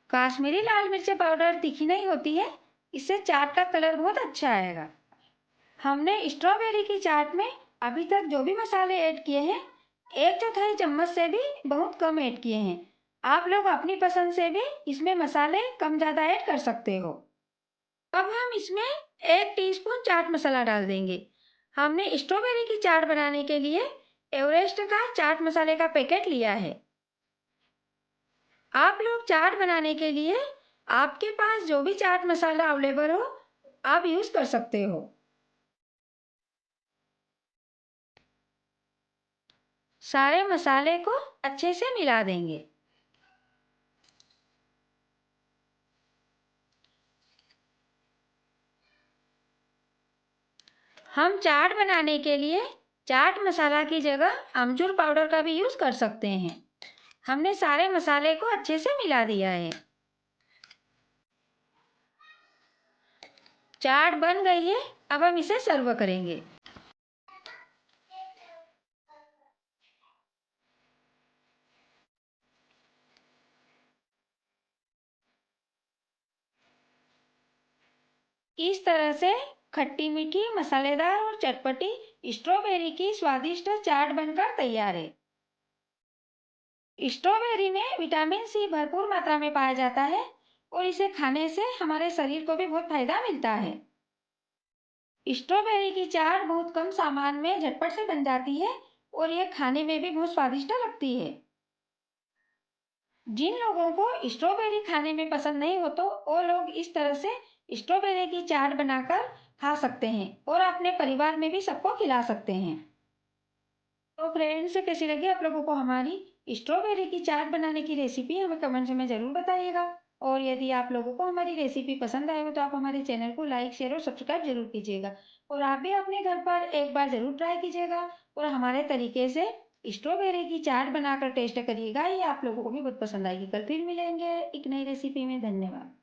काश्मीरी लाल मिर्च पाउडर तीखी नहीं होती है, इससे चाट का कलर बहुत अच्छा आएगा। हमने स्ट्रॉबेरी की चाट में अभी तक जो भी मसाले ऐड किए हैं, 1/4 चम्मच से भी बहुत कम ऐड किए हैं। आप लोग अपनी पसंद से भी इसमें मसाले कम ज़्यादा ऐड कर सकते हो। अब हम इसमें 1 टीस्पून चाट मसाला डाल देंगे। हमने स्ट्रॉबेरी की चाट बनाने के लिए एवरेस्ट का चाट मसाले का पैकेट लिया है। आप लोग चाट बनाने के लिए आपके पास जो भी चाट मसाला अवेलेबल हो, आप यूज़ कर सकते हो। सारे मसाले को अच्छे से मिला देंगे। हम चाट बनाने के लिए चाट मसाला की जगह अमचूर पाउडर का भी यूज़ कर सकते हैं। हमने सारे मसाले को अच्छे से मिला दिया है। चाट बन गई है, अब हम इसे सर्व करेंगे। इस तरह से खट्टी मीठी मसालेदार और चटपटी स्ट्रॉबेरी की स्वादिष्ट चाट बनकर तैयार है। स्ट्रॉबेरी में विटामिन सी भरपूर मात्रा में पाया जाता है और इसे खाने से हमारे शरीर को भी बहुत फायदा मिलता है। स्ट्रॉबेरी की चाट बहुत कम सामान में झटपट से बन जाती है और ये खाने में भी बहुत स्वादिष्ट लगती है। जिन लोगों को स्ट्रॉबेरी खाने में पसंद नहीं हो तो वो लोग इस तरह से स्ट्रॉबेरी की चाट बनाकर खा सकते हैं और अपने परिवार में भी सबको खिला सकते हैं। तो फ्रेंड्स, कैसी लगी आप लोगों को हमारी स्ट्रॉबेरी की चाट बनाने की रेसिपी, हमें कमेंट्स में ज़रूर बताइएगा। और यदि आप लोगों को हमारी रेसिपी पसंद आए हो तो आप हमारे चैनल को लाइक शेयर और सब्सक्राइब जरूर कीजिएगा। और आप भी अपने घर पर एक बार ज़रूर ट्राई कीजिएगा और हमारे तरीके से स्ट्रॉबेरी की चाट बनाकर टेस्ट करिएगा। ये आप लोगों को भी बहुत पसंद आएगी। कल फिर मिलेंगे एक नई रेसिपी में। धन्यवाद।